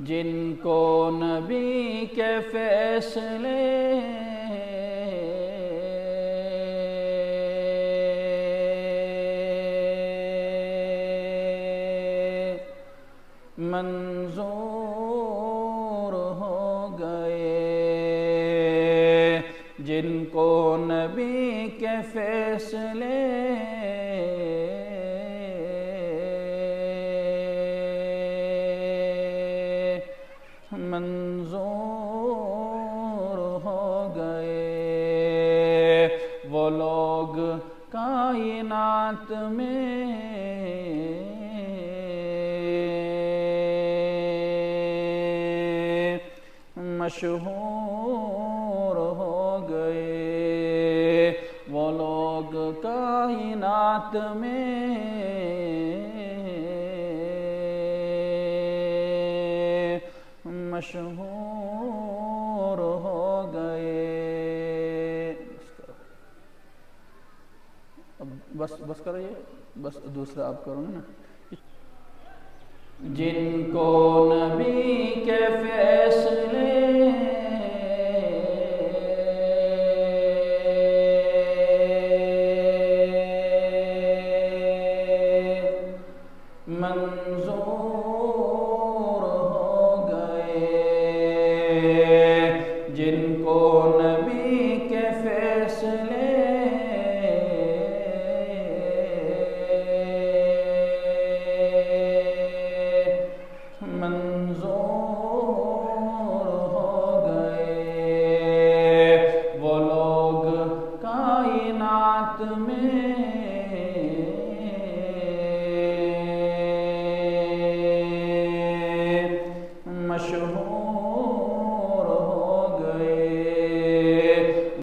جن کو نبی کے فیصلے منظور ہو گئے، جن کو نبی کے فیصلے منظور ہو گئے، وہ لوگ کائنات میں مشہور ہو گئے، وہ لوگ کائنات میں مشہور ہو گئے۔ بس کرو، یہ بس دوسرا آپ کرو نا۔ جن کو نبی کے فیصلے منظور ہو گئے، جن کو نبی کے فیصلے منظور ہو گئے، وہ لوگ کائنات میں مشہور